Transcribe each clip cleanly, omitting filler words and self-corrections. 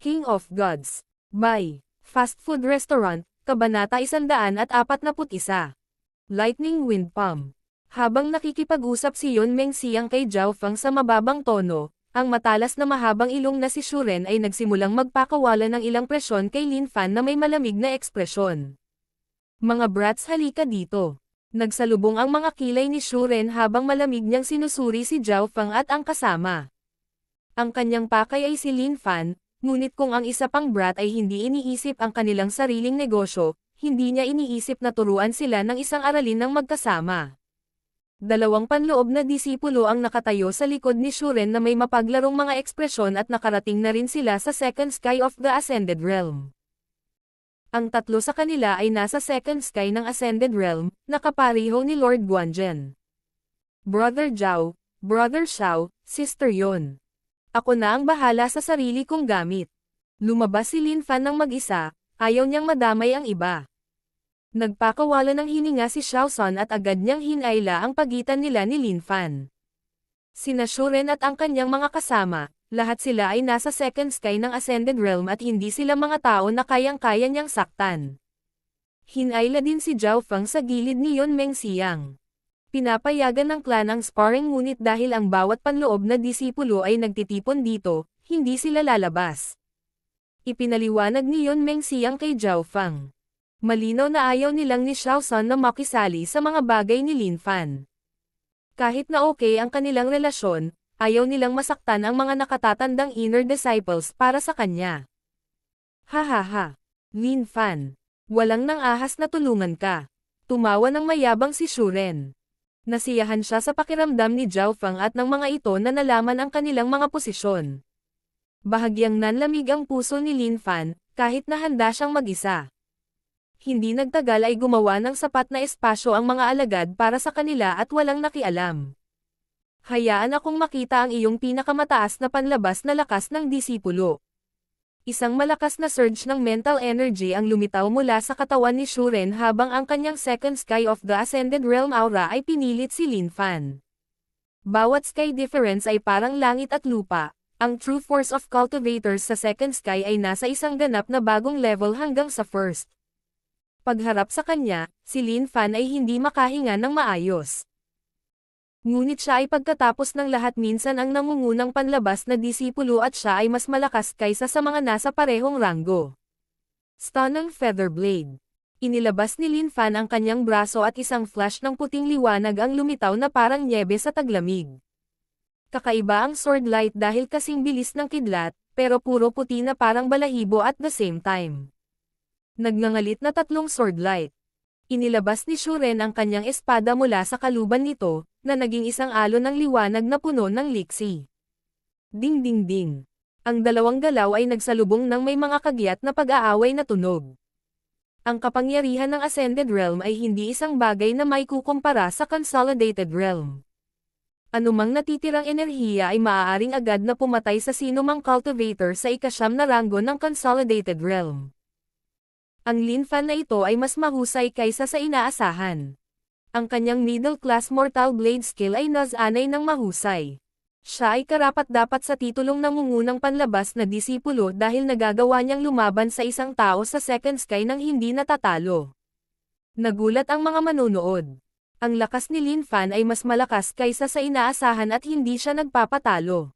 King of Gods. By Fast Food Restaurant, Kabanata 141. Lightning Wind Palm. Habang nakikipag-usap si Yun Mengxiang kay Zhao Feng sa mababang tono, ang matalas na mahabang ilong na si Shu Ren ay nagsimulang magpakawala ng ilang presyon kay Lin Fan na may malamig na ekspresyon. Mga brats, halika dito. Nagsalubong ang mga kilay ni Shu Ren habang malamig niyang sinusuri si Zhao Feng at ang kasama. Ang kanyang pakay ay si Lin Fan, ngunit kung ang isa pang brat ay hindi iniisip ang kanilang sariling negosyo, hindi niya iniisip na turuan sila ng isang aralin ng magkasama. Dalawang panloob na disipulo ang nakatayo sa likod ni Shu Ren na may mapaglarong mga ekspresyon at nakarating na rin sila sa second sky of the Ascended Realm. Ang tatlo sa kanila ay nasa second sky ng Ascended Realm, nakapariho ni Lord Guanzhen. Brother Zhao, Brother Xiao, Sister Yun. Ako na ang bahala sa sarili kong gamit. Lumabas si Lin Fan ng mag-isa, ayaw niyang madamay ang iba. Nagpakawala ng hininga si Xiao Sun at agad niyang hinayla ang pagitan nila ni Lin Fan. Sina Shu Ren at ang kanyang mga kasama, lahat sila ay nasa second sky ng Ascended Realm at hindi sila mga tao na kayang-kaya niyang saktan. Hinayla din si Zhao Feng sa gilid ni Yun Mengxiang. Pinapayagan ng clan ang sparring ngunit dahil ang bawat panloob na disipulo ay nagtitipon dito, hindi sila lalabas. Ipinaliwanag ni Yun Mengxiang kay Zhao Feng. Malinaw na ayaw nilang ni Xiao Sun na makisali sa mga bagay ni Lin Fan. Kahit na okay ang kanilang relasyon, ayaw nilang masaktan ang mga nakatatandang inner disciples para sa kanya. Hahaha. Lin Fan. Walang nang ahas na tulungan ka. Tumawa ng mayabang si Shu Ren. Nasiyahan siya sa pakiramdam ni Zhao Feng at ng mga ito na nalaman ang kanilang mga posisyon. Bahagyang nanlamig ang puso ni Lin Fan, kahit na handa siyang mag-isa. Hindi nagtagal ay gumawa ng sapat na espasyo ang mga alagad para sa kanila at walang nakialam. Hayaan akong makita ang iyong pinakamataas na panlabas na lakas ng disipulo. Isang malakas na surge ng mental energy ang lumitaw mula sa katawan ni Shu Ren habang ang kanyang second sky of the Ascended Realm aura ay pinilit si Lin Fan. Bawat sky difference ay parang langit at lupa. Ang true force of cultivators sa second sky ay nasa isang ganap na bagong level hanggang sa first. Pagharap sa kanya, si Lin Fan ay hindi makahinga ng maayos. Ngunit siya ay pagkatapos ng lahat minsan ang nangungunang panlabas na disipulo at siya ay mas malakas kaysa sa mga nasa parehong ranggo. Stunning Feather Blade. Inilabas ni Lin Fan ang kanyang braso at isang flash ng puting liwanag ang lumitaw na parang nyebe sa taglamig. Kakaiba ang sword light dahil kasing bilis ng kidlat, pero puro puti na parang balahibo at the same time. Nagngangalit na tatlong sword light. Inilabas ni Shu Ren ang kanyang espada mula sa kaluban nito, na naging isang alon ng liwanag na puno ng liksi. Ding ding ding. Ang dalawang galaw ay nagsalubong ng may mga kagyat na pag-aaway na tunog. Ang kapangyarihan ng Ascended Realm ay hindi isang bagay na maikukumpara sa Consolidated Realm. Anumang natitirang enerhiya ay maaaring agad na pumatay sa sinumang cultivator sa ikasyam na ranggo ng Consolidated Realm. Ang Lin Fan na ito ay mas mahusay kaysa sa inaasahan. Ang kanyang middle-class mortal blade skill ay nas-anay ng mahusay. Siya ay karapat-dapat sa titulong nangungunang panlabas na disipulo dahil nagagawa niyang lumaban sa isang tao sa second sky nang hindi natatalo. Nagulat ang mga manonood. Ang lakas ni Lin Fan ay mas malakas kaysa sa inaasahan at hindi siya nagpapatalo.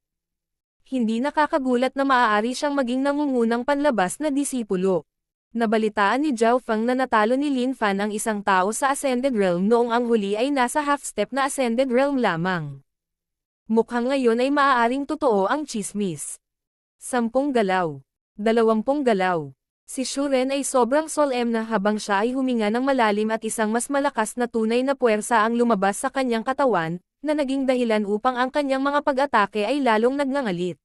Hindi nakakagulat na maaari siyang maging nangungunang panlabas na disipulo. Nabalitaan ni Zhao Feng na natalo ni Lin Fan ang isang tao sa Ascended Realm noong ang huli ay nasa half-step na Ascended Realm lamang. Mukhang ngayon ay maaaring totoo ang chismis. 10 galaw. 20 galaw. Si Shu Ren ay sobrang solemn na habang siya ay huminga ng malalim at isang mas malakas na tunay na puwersa ang lumabas sa kanyang katawan, na naging dahilan upang ang kanyang mga pag-atake ay lalong nagngangalit.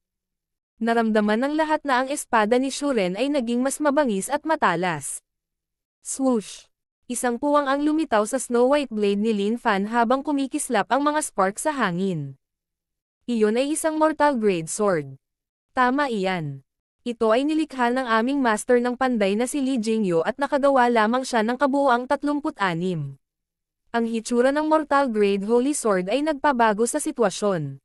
Naramdaman ng lahat na ang espada ni Shu Ren ay naging mas mabangis at matalas. Swoosh! Isang puwang ang lumitaw sa snow white blade ni Lin Fan habang kumikislap ang mga spark sa hangin. Iyon ay isang mortal grade sword. Tama iyan. Ito ay nilikha ng aming master ng panday na si Li Jingyu at nakagawa lamang siya ng kabuuang 36. Ang hitsura ng mortal grade holy sword ay nagpabago sa sitwasyon.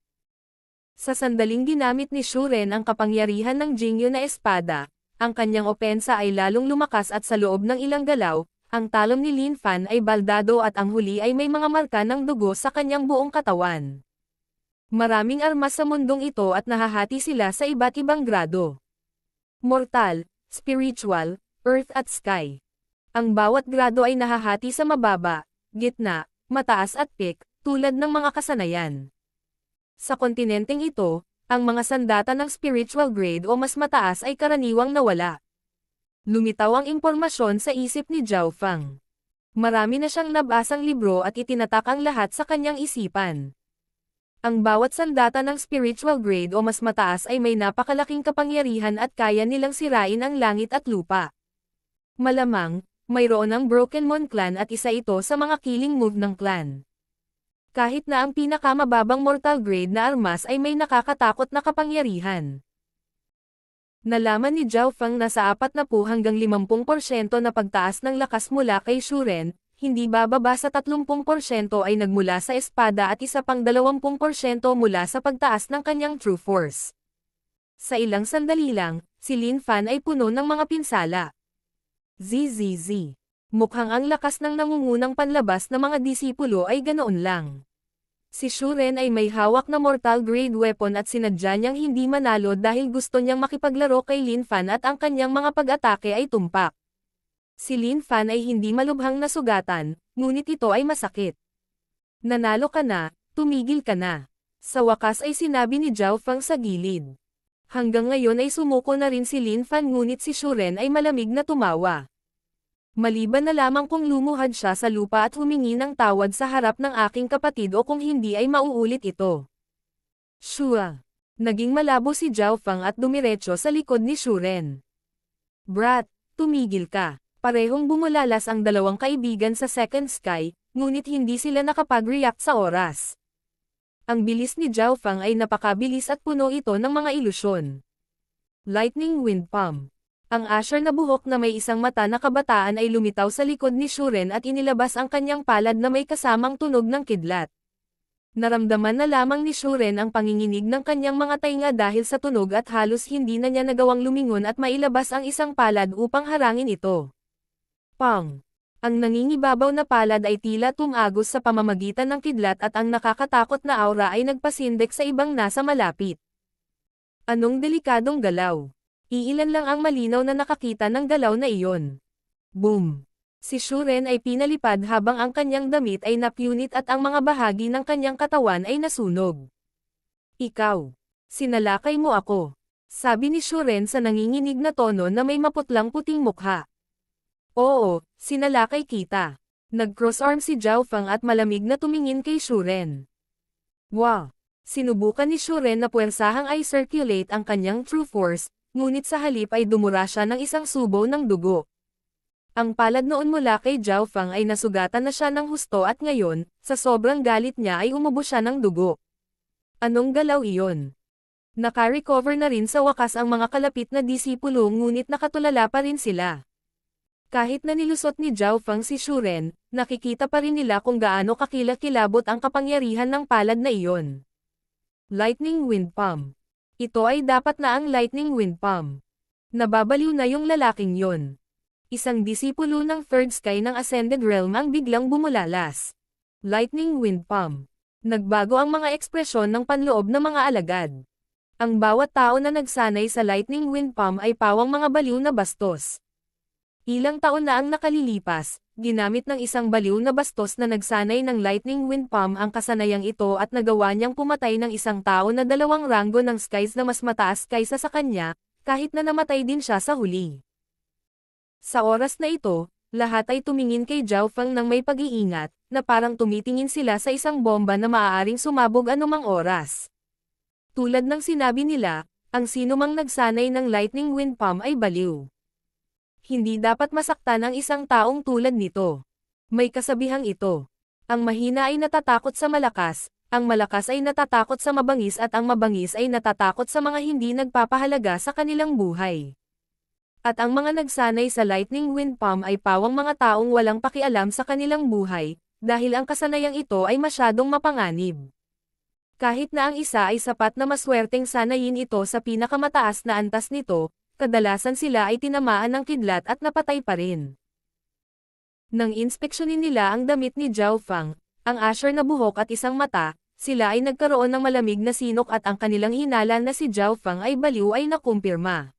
Sa sandaling ginamit ni Shuren ang kapangyarihan ng Jingyo na espada, ang kanyang opensa ay lalong lumakas at sa loob ng ilang galaw, ang talon ni Lin Fan ay baldado at ang huli ay may mga marka ng dugo sa kanyang buong katawan. Maraming armas sa mundong ito at nahahati sila sa iba't ibang grado. Mortal, spiritual, earth at sky. Ang bawat grado ay nahahati sa mababa, gitna, mataas at peak, tulad ng mga kasanayan. Sa kontinenteng ito, ang mga sandata ng spiritual grade o mas mataas ay karaniwang nawala. Lumitaw ang impormasyon sa isip ni Zhao Feng. Marami na siyang nabasang libro at itinatak ang lahat sa kanyang isipan. Ang bawat sandata ng spiritual grade o mas mataas ay may napakalaking kapangyarihan at kaya nilang sirain ang langit at lupa. Malamang, mayroon ang Broken Moon Clan at isa ito sa mga killing move ng clan. Kahit na ang pinakamababang mortal grade na armas ay may nakakatakot na kapangyarihan. Nalaman ni Zhao Feng na sa 40 hanggang 50% na pagtaas ng lakas mula kay Shuren, hindi bababa sa 30% ay nagmula sa espada at isa pang 20% mula sa pagtaas ng kanyang true force. Sa ilang sandali lang, si Lin Fan ay puno ng mga pinsala. ZZZ. Mukhang ang lakas ng nangungunang panlabas na mga disipulo ay ganoon lang. Si Shuren ay may hawak na mortal grade weapon at sinadya niyang hindi manalo dahil gusto niyang makipaglaro kay Lin Fan at ang kanyang mga pag-atake ay tumpak. Si Lin Fan ay hindi malubhang nasugatan, ngunit ito ay masakit. Nanalo ka na, tumigil ka na. Sa wakas ay sinabi ni Zhao Feng sa gilid. Hanggang ngayon ay sumuko na rin si Lin Fan ngunit si Shuren ay malamig na tumawa. Maliban na lamang kung lumuhad siya sa lupa at humingi ng tawad sa harap ng aking kapatid o kung hindi ay mauulit ito. Shua. Naging malabo si Zhao Feng at dumiretso sa likod ni Shuren. Brat, tumigil ka. Parehong bumulalas ang dalawang kaibigan sa second sky, ngunit hindi sila nakapag-react sa oras. Ang bilis ni Zhao Feng ay napakabilis at puno ito ng mga ilusyon. Lightning Wind Palm. Ang asyar na buhok na may isang mata na kabataan ay lumitaw sa likod ni Shuren at inilabas ang kanyang palad na may kasamang tunog ng kidlat. Naramdaman na lamang ni Shuren ang panginginig ng kanyang mga tainga dahil sa tunog at halos hindi na niya nagawang lumingon at mailabas ang isang palad upang harangin ito. Pang! Ang nangingibabaw na palad ay tila tumagos sa pamamagitan ng kidlat at ang nakakatakot na aura ay nagpasindek sa ibang nasa malapit. Anong delikadong galaw? Iilan lang ang malinaw na nakakita ng galaw na iyon. Boom! Si Shuren ay pinalipad habang ang kanyang damit ay napunit at ang mga bahagi ng kanyang katawan ay nasunog. Ikaw! Sinalakay mo ako! Sabi ni Shuren sa nanginginig na tono na may maputlang puting mukha. Oo, sinalakay kita. Nag-cross-arm si Zhao Feng at malamig na tumingin kay Shuren. Wow! Sinubukan ni Shuren na puwersahang i-circulate ang kanyang true force, ngunit sa halip ay dumura siya ng isang subo ng dugo. Ang palad noon mula kay Zhao Feng ay nasugatan na siya ng husto at ngayon, sa sobrang galit niya ay umubos siya ng dugo. Anong galaw iyon? Naka-recover na rin sa wakas ang mga kalapit na disipulo ngunit nakatulala pa rin sila. Kahit na nilusot ni Zhao Feng si Shuren, nakikita pa rin nila kung gaano kakilakilabot ang kapangyarihan ng palad na iyon. Lightning Wind Palm. Ito ay dapat na ang Lightning Wind Palm. Nababaliw na yung lalaking yon. Isang disipulo ng third sky ng Ascended Realm ang biglang bumulalas. Lightning Wind Palm. Nagbago ang mga ekspresyon ng panloob ng mga alagad. Ang bawat tao na nagsanay sa Lightning Wind Palm ay pawang mga baliw na bastos. Ilang taon na ang nakalilipas, ginamit ng isang baliw na bastos na nagsanay ng Lightning Wind Palm ang kasanayang ito at nagawa niyang pumatay ng isang tao na 2 ranggo ng skies na mas mataas kaysa sa kanya, kahit na namatay din siya sa huli. Sa oras na ito, lahat ay tumingin kay Zhao Feng ng may pag-iingat, na parang tumitingin sila sa isang bomba na maaaring sumabog anumang oras. Tulad ng sinabi nila, ang sinumang nagsanay ng Lightning Wind Palm ay baliw. Hindi dapat masaktan ang isang taong tulad nito. May kasabihang ito. Ang mahina ay natatakot sa malakas, ang malakas ay natatakot sa mabangis at ang mabangis ay natatakot sa mga hindi nagpapahalaga sa kanilang buhay. At ang mga nagsanay sa Lightning Wind Palm ay pawang mga taong walang pakialam sa kanilang buhay, dahil ang kasanayang ito ay masyadong mapanganib. Kahit na ang isa ay sapat na maswerteng sanayin ito sa pinakamataas na antas nito, kadalasan sila ay tinamaan ng kidlat at napatay pa rin. Nang inspeksyonin nila ang damit ni Zhao Fang, ang asher na buhok at isang mata, sila ay nagkaroon ng malamig na sinok at ang kanilang hinala na si Zhao Fang ay baliw ay nakumpirma.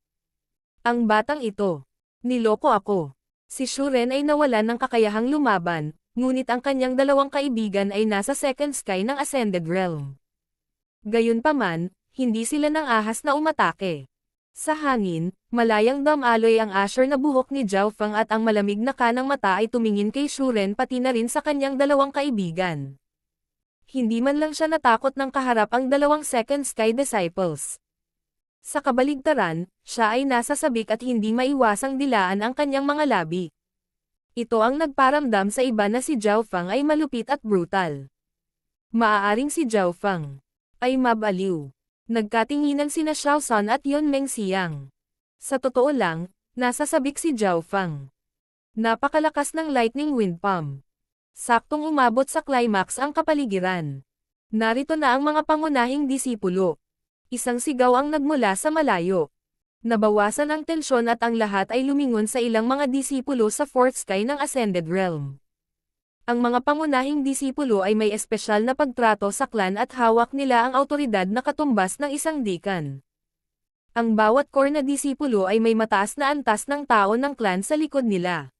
Ang batang ito. Niloko ako. Si Shuren ay nawalan ng kakayahang lumaban, ngunit ang kanyang dalawang kaibigan ay nasa second sky ng Ascended Realm. Gayunpaman, hindi sila nang ahas na umatake. Sa hangin, malayang damaloy ang asher na buhok ni Zhao Fang at ang malamig na kanang mata ay tumingin kay Shuren pati na rin sa kanyang dalawang kaibigan. Hindi man lang siya natakot nang kaharap ang dalawang second sky disciples. Sa kabaligtaran, siya ay nasa sabik at hindi maiwasang dilaan ang kanyang mga labi. Ito ang nagparamdam sa iba na si Zhao Fang ay malupit at brutal. Maaaring si Zhao Fang ay mabaliw. Nagkatinginan sina Xiao San at Yun Meng Xiang. Sa totoo lang, nasa sabik si Zhao Fang. Napakalakas ng lightning wind palm. Saktong umabot sa climax ang kapaligiran. Narito na ang mga pangunahing disipulo. Isang sigaw ang nagmula sa malayo. Nabawasan ang tensyon at ang lahat ay lumingon sa ilang mga disipulo sa fourth sky ng Ascended Realm. Ang mga pangunahing disipulo ay may espesyal na pagtrato sa clan at hawak nila ang awtoridad na katumbas ng isang deacon. Ang bawat core na disipulo ay may mataas na antas ng tao ng clan sa likod nila.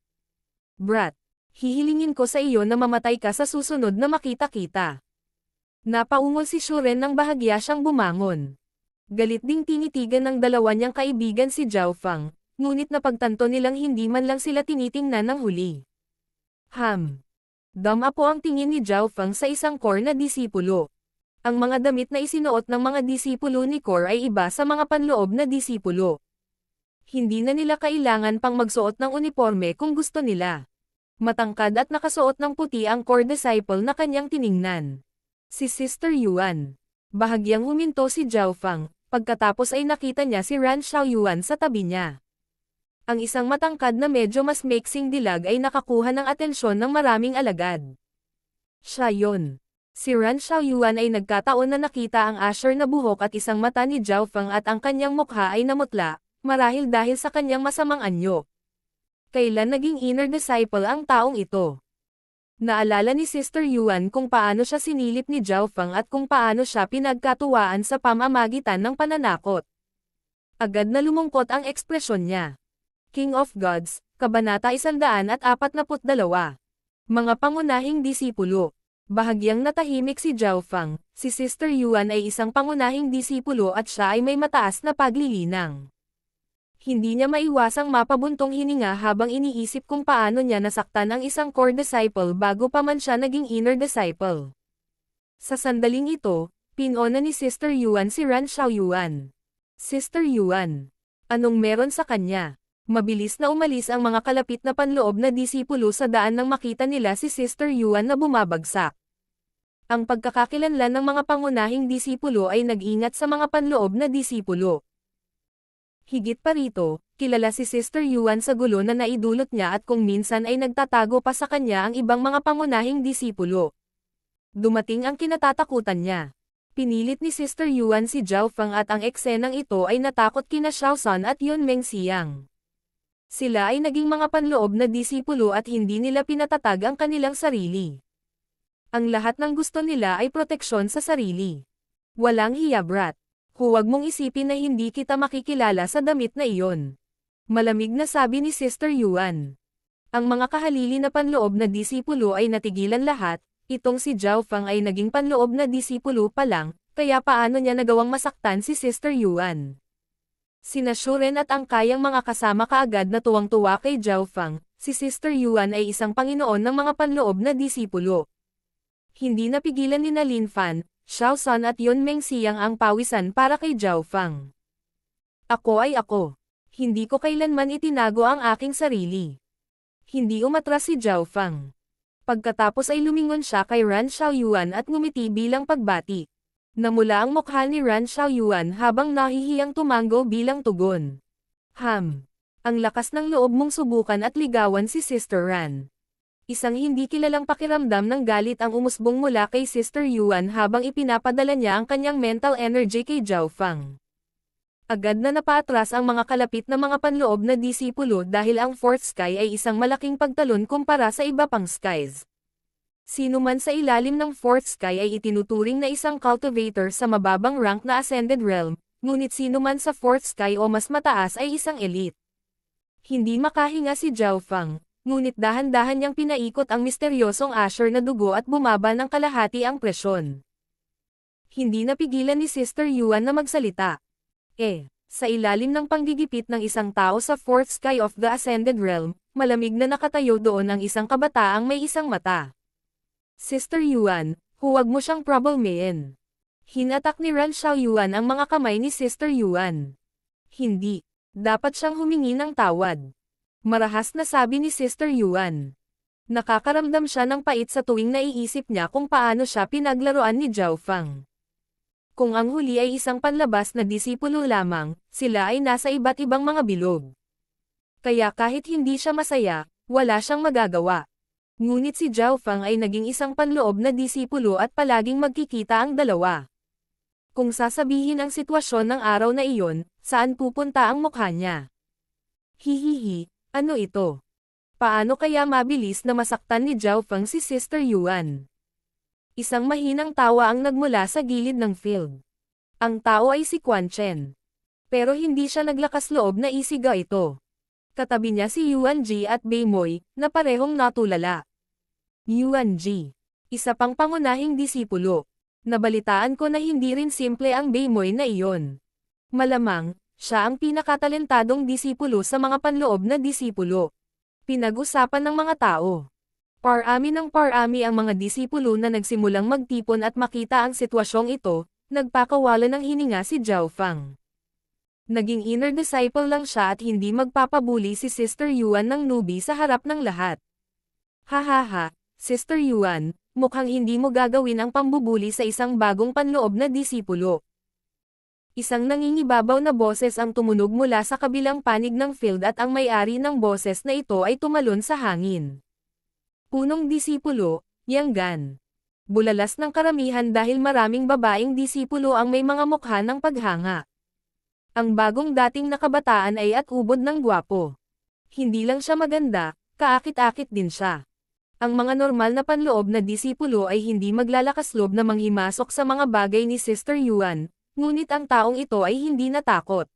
Brat, hihilingin ko sa iyo na mamatay ka sa susunod na makita-kita. Napaungol si Shuren nang bahagya siyang bumangon. Galit ding tinitigan ng dalawa niyang kaibigan si Zhao Fang, ngunit napagtanto nilang hindi man lang sila tinitingnan ng huli. Dama po ang tingin ni Zhao Fang sa isang core na disipulo. Ang mga damit na isinuot ng mga disipulo ni core ay iba sa mga panloob na disipulo. Hindi na nila kailangan pang magsuot ng uniforme kung gusto nila. Matangkad at nakasuot ng puti ang core disciple na kanyang tiningnan. Si Sister Yuan. Bahagyang huminto si Zhao Fang, pagkatapos ay nakita niya si Ran Xiaoyuan sa tabi niya. Ang isang matangkad na medyo mas maiksing dilag ay nakakuha ng atensyon ng maraming alagad. Siya yun. Si Ran Xiaoyuan ay nagkataon na nakita ang asher na buhok at isang mata ni Zhao Fang at ang kanyang mukha ay namutla, marahil dahil sa kanyang masamang anyo. Kailan naging inner disciple ang taong ito? Naalala ni Sister Yuan kung paano siya sinilip ni Zhao Fang at kung paano siya pinagkatuwaan sa pamamagitan ng pananakot. Agad na lumungkot ang ekspresyon niya. King of Gods, Kabanata 142. Mga pangunahing disipulo. Bahagyang natahimik si Zhao Fang, si Sister Yuan ay isang pangunahing disipulo at siya ay may mataas na paglilinang. Hindi niya maiwasang mapabuntong hininga habang iniisip kung paano niya nasaktan ang isang core disciple bago pa man siya naging inner disciple. Sa sandaling ito, pinona ni Sister Yuan si Ran Xiaoyuan. Sister Yuan. Anong meron sa kanya? Mabilis na umalis ang mga kalapit na panloob na disipulo sa daan nang makita nila si Sister Yuan na bumabagsak. Ang pagkakakilanlan ng mga pangunahing disipulo ay nag-ingat sa mga panloob na disipulo. Higit pa rito, kilala si Sister Yuan sa gulo na naidulot niya at kung minsan ay nagtatago pa sa kanya ang ibang mga pangunahing disipulo. Dumating ang kinatatakutan niya. Pinilit ni Sister Yuan si Zhao Fang at ang eksenang ito ay natakot kina Xiao San at Yun Meng Xiang. Sila ay naging mga panloob na disipulo at hindi nila pinatatag ang kanilang sarili. Ang lahat ng gusto nila ay proteksyon sa sarili. Walang hiya, brat. Huwag mong isipin na hindi kita makikilala sa damit na iyon. Malamig na sabi ni Sister Yuan. Ang mga kahalili na panloob na disipulo ay natigilan lahat, itong si Zhao Fang ay naging panloob na disipulo pa lang, kaya paano niya nagawang masaktan si Sister Yuan. Sina Shuren at ang kayang mga kasama kaagad na tuwang-tuwa kay Zhao Fang, si Sister Yuan ay isang panginoon ng mga panloob na disipulo. Hindi napigilan ni Lin Fan, Xiao San at Yun Meng Xiang ang pawisan para kay Zhao Fang. Ako ay ako. Hindi ko kailanman itinago ang aking sarili. Hindi umatras si Zhao Fang. Pagkatapos ay lumingon siya kay Ran Xiaoyuan at ngumiti bilang pagbati. Namula ang mukha ni Ran Xiaoyuan habang nahihiyang tumango bilang tugon. Ang lakas ng loob mong subukan at ligawan si Sister Ran. Isang hindi kilalang pakiramdam ng galit ang umusbong mula kay Sister Yuan habang ipinapadala niya ang kanyang mental energy kay Zhao Fang. Agad na napaatras ang mga kalapit na mga panloob na disipulo dahil ang Fourth Sky ay isang malaking pagtalon kumpara sa iba pang skies. Sino man sa ilalim ng Fourth Sky ay itinuturing na isang cultivator sa mababang rank na Ascended Realm, ngunit sino man sa Fourth Sky o mas mataas ay isang elite. Hindi makahinga si Zhao Fang, ngunit dahan-dahan niyang pinaikot ang misteryosong asher na dugo at bumaba ng kalahati ang presyon. Hindi napigilan ni Sister Yuan na magsalita. Sa ilalim ng panggigipit ng isang tao sa Fourth Sky of the Ascended Realm, malamig na nakatayo doon ang isang kabataang may isang mata. Sister Yuan, huwag mo siyang problemain. Hinatak ni Ran Xiaoyuan ang mga kamay ni Sister Yuan. Hindi. Dapat siyang humingi ng tawad. Marahas na sabi ni Sister Yuan. Nakakaramdam siya ng pait sa tuwing naiisip niya kung paano siya pinaglaruan ni Zhao Fang. Kung ang huli ay isang panlabas na disipulo lamang, sila ay nasa iba't ibang mga bilog. Kaya kahit hindi siya masaya, wala siyang magagawa. Ngunit si Zhao Fang ay naging isang panloob na disipulo at palaging magkikita ang dalawa. Kung sasabihin ang sitwasyon ng araw na iyon, saan pupunta ang mukha niya? Hihihi, ano ito? Paano kaya mabilis na masaktan ni Zhao Fang si Sister Yuan? Isang mahinang tawa ang nagmula sa gilid ng field. Ang tao ay si Quan Chen. Pero hindi siya naglakas loob na isiga ito. Katabi niya si Yuan Ji at Bei Moi, na parehong natulala. Yuan Ji, isa pang pangunahing disipulo. Nabalitaan ko na hindi rin simple ang Bei Moi na iyon. Malamang, siya ang pinakatalentadong disipulo sa mga panloob na disipulo. Pinag-usapan ng mga tao. Parami ng parami ang mga disipulo na nagsimulang magtipon at makita ang sitwasyong ito, nagpakawala ng hininga si Zhao Fang. Naging inner disciple lang siya at hindi magpapabuli si Sister Yuan ng newbie sa harap ng lahat. Hahaha, Sister Yuan, mukhang hindi mo gagawin ang pambubuli sa isang bagong panloob na disipulo. Isang nangingibabaw na boses ang tumunog mula sa kabilang panig ng field at ang may-ari ng boses na ito ay tumalon sa hangin. Punong disipulo, Yang Gan. Bulalas ng karamihan dahil maraming babaeng disipulo ang may mga mukha ng paghanga. Ang bagong dating nakabataan ay at ubod ng gwapo. Hindi lang siya maganda, kaakit-akit din siya. Ang mga normal na panloob na disipulo ay hindi maglalakas loob na manghimasok sa mga bagay ni Sister Yuan, ngunit ang taong ito ay hindi natakot.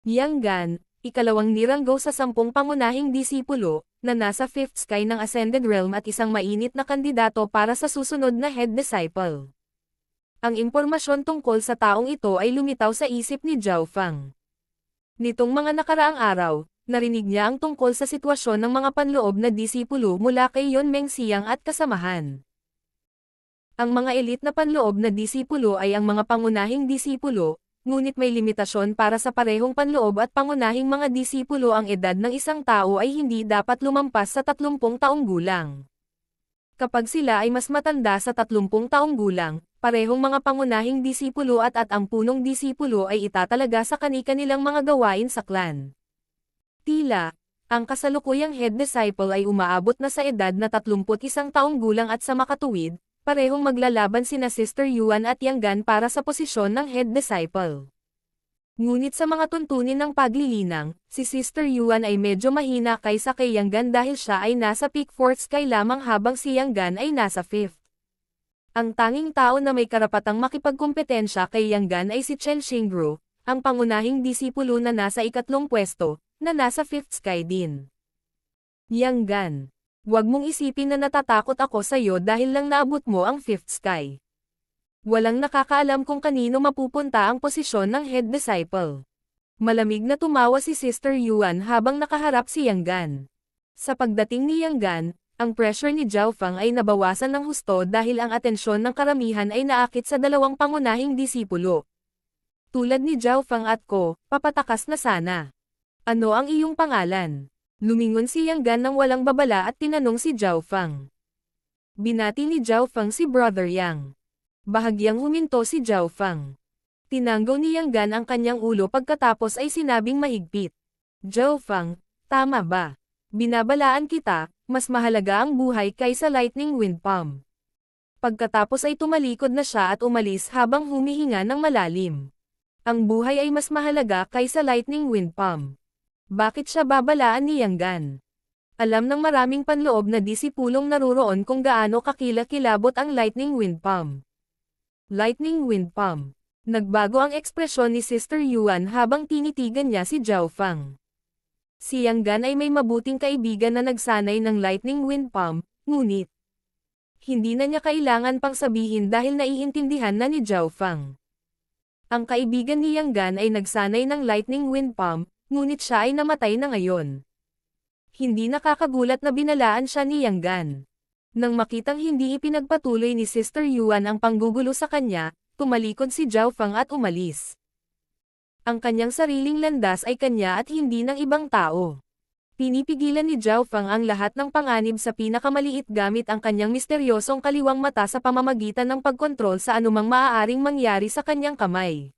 Yang Gan, ikalawang niranggo sa 10 pangunahing disipulo, na nasa 5th Sky ng Ascended Realm at isang mainit na kandidato para sa susunod na head disciple. Ang impormasyon tungkol sa taong ito ay lumitaw sa isip ni Zhao Fang. Nitong mga nakaraang araw, narinig niya ang tungkol sa sitwasyon ng mga panloob na disipulo mula kay Yon Mengxiang at kasamahan. Ang mga elite na panloob na disipulo ay ang mga pangunahing disipulo, ngunit may limitasyon para sa parehong panloob at pangunahing mga disipulo. Ang edad ng isang tao ay hindi dapat lumampas sa 30 taong gulang. Kapag sila ay mas matanda sa 30 taong gulang, parehong mga pangunahing disipulo at ang punong disipulo ay itatalaga sa kani-kanilang mga gawain sa clan. Tila, ang kasalukuyang head disciple ay umaabot na sa edad na 31 taong gulang at sa makatuwid, parehong maglalaban sina Sister Yuan at Yang Gan para sa posisyon ng head disciple. Ngunit sa mga tuntunin ng paglilinang, si Sister Yuan ay medyo mahina kaysa kay Yang Gan dahil siya ay nasa peak 4th sky lamang habang si Yang Gan ay nasa 5th. Ang tanging tao na may karapatang makipagkumpetensya kay Yang Gan ay si Chen Xingru, ang pangunahing disipulo na nasa 3 pwesto, na nasa 5th sky din. Yang Gan, huwag mong isipin na natatakot ako sa'yo dahil lang naabot mo ang 5th sky. Walang nakakaalam kung kanino mapupunta ang posisyon ng head disciple. Malamig na tumawa si Sister Yuan habang nakaharap si Yang Gan. Sa pagdating ni Yang Gan, ang pressure ni Zhao Fang ay nabawasan ng husto dahil ang atensyon ng karamihan ay naakit sa dalawang pangunahing disipulo. Tulad ni Zhao Fang at ko, papatakas na sana. Ano ang iyong pangalan? Lumingon si Yang Gan nang walang babala at tinanong si Zhao Fang. Binati ni Zhao Fang si Brother Yang. Bahagyang huminto si Zhao Fang. Tinanggaw ni Yang Gan ang kanyang ulo pagkatapos ay sinabing mahigpit. Zhao Fang, tama ba? Binabalaan kita, mas mahalaga ang buhay kaysa lightning wind palm. Pagkatapos ay tumalikod na siya at umalis habang humihinga ng malalim. Ang buhay ay mas mahalaga kaysa lightning wind palm. Bakit siya babalaan ni Yang Gan? Alam ng maraming panloob na disipulong naruroon kung gaano kakilakilabot ang lightning wind palm. Lightning wind palm. Nagbago ang ekspresyon ni Sister Yuan habang tinitigan niya si Zhao Fang. Si Yang Gan ay may mabuting kaibigan na nagsanay ng lightning wind palm, ngunit hindi na niya kailangan pang sabihin dahil naiintindihan na ni Zhao Fang. Ang kaibigan ni Yang Gan ay nagsanay ng lightning wind palm, ngunit siya ay namatay na ngayon. Hindi nakakagulat na binalaan siya ni Yang Gan. Nang makitang hindi ipinagpatuloy ni Sister Yuan ang panggugulo sa kanya, tumalikod si Zhao Fang at umalis. Ang kanyang sariling landas ay kanya at hindi ng ibang tao. Pinipigilan ni Zhao Fang ang lahat ng panganib sa pinakamaliit gamit ang kanyang misteryosong kaliwang mata sa pamamagitan ng pagkontrol sa anumang maaaring mangyari sa kanyang kamay.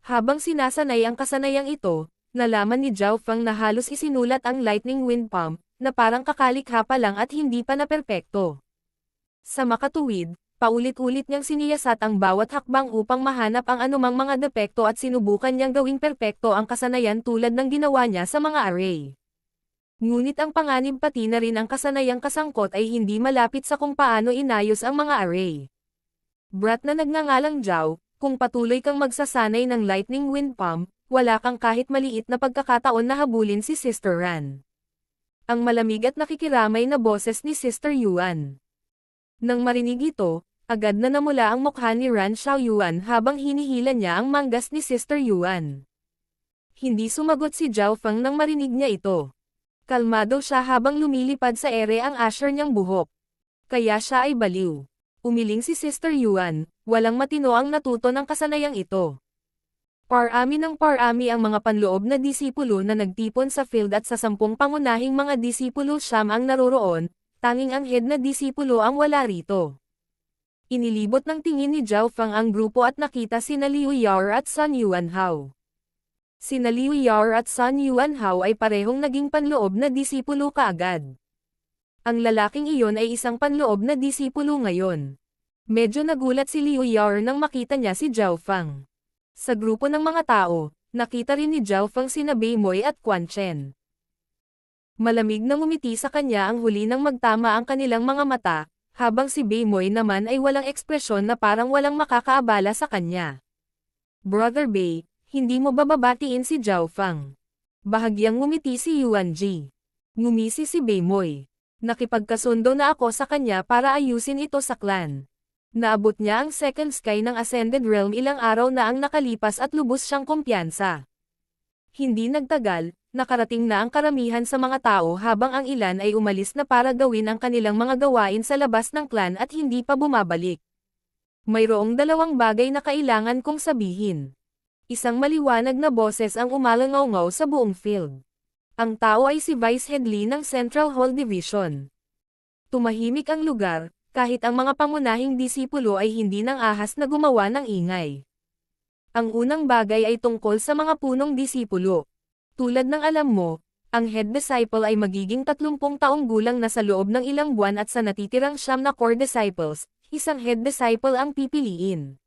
Habang sinasanay ang kasanayang ito, nalaman ni Zhao Fang na halos isinulat ang lightning wind palm, na parang kakalikha pa lang at hindi pa naperpekto. Sa makatuwid, paulit-ulit niyang siniyasat ang bawat hakbang upang mahanap ang anumang mga depekto at sinubukan niyang gawing perpekto ang kasanayan tulad ng ginawa niya sa mga array. Ngunit ang panganib pati na rin ang kasanayang kasangkot ay hindi malapit sa kung paano inayos ang mga array. Brat na nagngangalang Zhao, kung patuloy kang magsasanay ng lightning wind palm, wala kang kahit maliit na pagkakataon na habulin si Sister Ran. Ang malamig at nakikiramay na boses ni Sister Yuan. Nang marinig ito, agad na namula ang mukha ni Ran Xiaoyuan habang hinihila niya ang manggas ni Sister Yuan. Hindi sumagot si Zhao Fang nang marinig niya ito. Kalmado siya habang lumilipad sa ere ang asher niyang buhok. Kaya siya ay baliw. Umiling si Sister Yuan, walang matino ang natuto ng kasanayang ito. Parami ng parami ang mga panloob na disipulo na nagtipon sa field at sa 10 pangunahing mga disipulo siyam ang naroroon, tanging ang head na disipulo ang wala rito. Inilibot ng tingin ni Zhao Fang ang grupo at nakita sina Liu Yao at Sun Yuanhao. Sina Liu Yao at Sun Yuanhao ay parehong naging panloob na disipulo kaagad. Ang lalaking iyon ay isang panloob na disipulo ngayon. Medyo nagulat si Liu Yao nang makita niya si Zhao Fang. Sa grupo ng mga tao, nakita rin ni Zhao Fang sina Beimoy at Quan Chen. Malamig na ngumiti sa kanya ang huli nang magtama ang kanilang mga mata, habang si Beimoy naman ay walang ekspresyon na parang walang makakaabala sa kanya. Brother Bei, hindi mo bababatiin si Zhao Fang? Bahagyang ngumiti si Yuan Ji. Ngumisi si Beimoy. Nakipagkasundo na ako sa kanya para ayusin ito sa clan. Naabot niya ang second sky ng Ascended Realm ilang araw na ang nakalipas at lubos siyang kumpiyansa. Hindi nagtagal, nakarating na ang karamihan sa mga tao habang ang ilan ay umalis na para gawin ang kanilang mga gawain sa labas ng clan at hindi pa bumabalik. Mayroong 2 bagay na kailangan kong sabihin. Isang maliwanag na boses ang umalangaw-ngaw sa buong field. Ang tao ay si Vice Head Lee ng Central Hall Division. Tumahimik ang lugar, kahit ang mga pangunahing disipulo ay hindi nang ahas na gumawa ng ingay. Ang unang bagay ay tungkol sa mga punong disipulo. Tulad ng alam mo, ang head disciple ay magiging 30 taong gulang na sa loob ng ilang buwan at sa natitirang 9 na core disciples, isang head disciple ang pipiliin.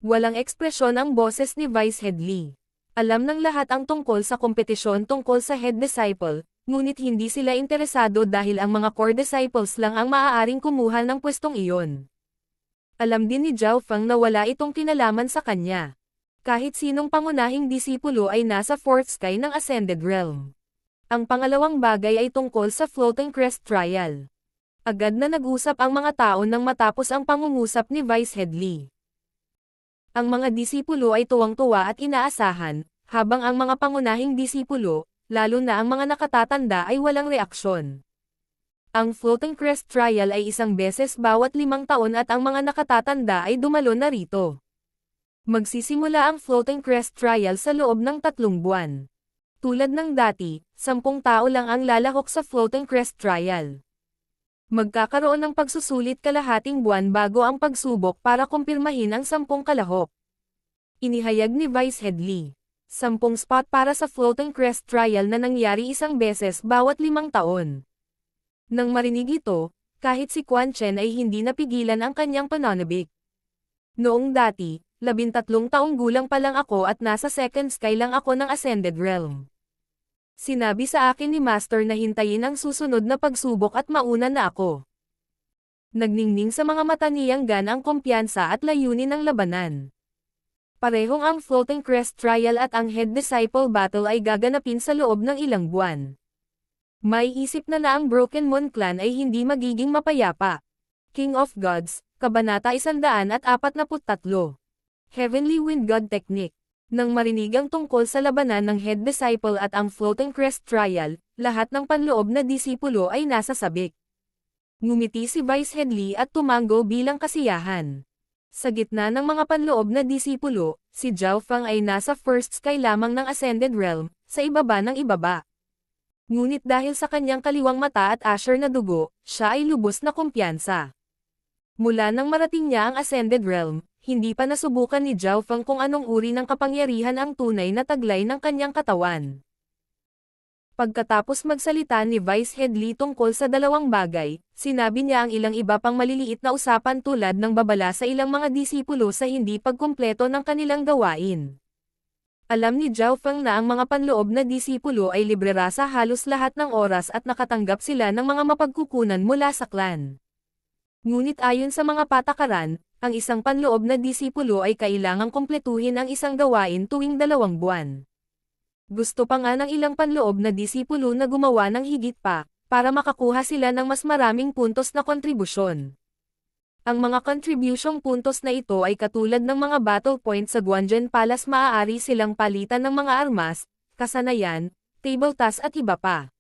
Walang ekspresyon ang boses ni Vice Head Lee. Alam ng lahat ang tungkol sa kompetisyon tungkol sa head disciple, ngunit hindi sila interesado dahil ang mga core disciples lang ang maaaring kumuha ng pwestong iyon. Alam din ni Zhao Fang na wala itong kinalaman sa kanya. Kahit sinong pangunahing disipulo ay nasa 4th sky ng Ascended Realm. Ang pangalawang bagay ay tungkol sa Floating Crest Trial. Agad na nag-usap ang mga tao nang matapos ang pangungusap ni Vice Head Lee. Ang mga disipulo ay tuwang-tuwa at inaasahan, habang ang mga pangunahing disipulo, lalo na ang mga nakatatanda ay walang reaksyon. Ang Floating Crest Trial ay isang beses bawat 5 taon at ang mga nakatatanda ay dumalo na rito. Magsisimula ang Floating Crest Trial sa loob ng 3 buwan. Tulad ng dati, 10 tao lang ang lalahok sa Floating Crest Trial. Magkakaroon ng pagsusulit kalahating buwan bago ang pagsubok para kumpirmahin ang 10 kalahok. Inihayag ni Vice Head Lee. 10 spot para sa Floating Crest trial na nangyari isang beses bawat 5 taon. Nang marinig ito, kahit si Quan Chen ay hindi napigilan ang kanyang pananabik. Noong dati, 13 taong gulang pa lang ako at nasa second sky lang ako ng Ascended Realm. Sinabi sa akin ni Master na hintayin ang susunod na pagsubok at mauna na ako. Nagningning sa mga mata niyang gan ang kumpiyansa at layunin ng labanan. Parehong ang Floating Crest trial at ang Head-Disciple battle ay gaganapin sa loob ng ilang buwan. May isip na ang Broken Moon Clan ay hindi magiging mapayapa. King of Gods, Kabanata 143. Heavenly Wind God Technique. Nang marinig ang tungkol sa labanan ng Head-Disciple at ang Floating Crest trial, lahat ng panloob na disipulo ay nasa sabik. Ngumiti si Vice Headley at tumango bilang kasiyahan. Sa gitna ng mga panloob na disipulo, si Zhao Feng ay nasa first sky lamang ng Ascended Realm, sa ibaba ng ibaba. Ngunit dahil sa kanyang kaliwang mata at asher na dugo, siya ay lubos na kumpiyansa. Mula nang marating niya ang Ascended Realm, hindi pa nasubukan ni Zhao Feng kung anong uri ng kapangyarihan ang tunay na taglay ng kanyang katawan. Pagkatapos magsalita ni Vice Headley tungkol sa dalawang bagay, sinabi niya ang ilang iba pang maliliit na usapan tulad ng babala sa ilang mga disipulo sa hindi pagkumpleto ng kanilang gawain. Alam ni Zhao Feng na ang mga panloob na disipulo ay libre sa halos lahat ng oras at nakatanggap sila ng mga mapagkukunan mula sa clan. Ngunit ayon sa mga patakaran, ang isang panloob na disipulo ay kailangang kumpletuhin ang isang gawain tuwing 2 buwan. Gusto pa nga ng ilang panloob na disipulo na gumawa ng higit pa, para makakuha sila ng mas maraming puntos na kontribusyon. Ang mga contribution puntos na ito ay katulad ng mga battle points sa Guanzhen Palace, maaari silang palitan ng mga armas, kasanayan, table task at iba pa.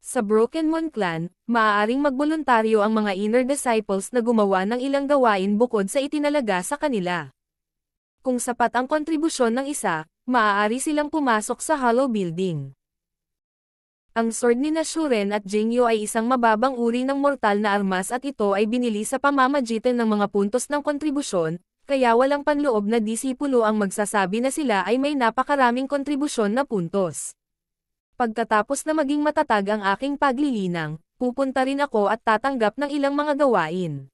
Sa Broken Moon Clan, maaaring magboluntaryo ang mga inner disciples na gumawa ng ilang gawain bukod sa itinalaga sa kanila. Kung sapat ang kontribusyon ng isa, maaari silang pumasok sa Hollow Building. Ang sword ni Shuren at Jingyo ay isang mababang uri ng mortal na armas at ito ay binili sa pamamagitan ng mga puntos ng kontribusyon, kaya walang panloob na disipulo ang magsasabi na sila ay may napakaraming kontribusyon na puntos. Pagkatapos na maging matatag ang aking paglilinang, pupunta rin ako at tatanggap ng ilang mga gawain.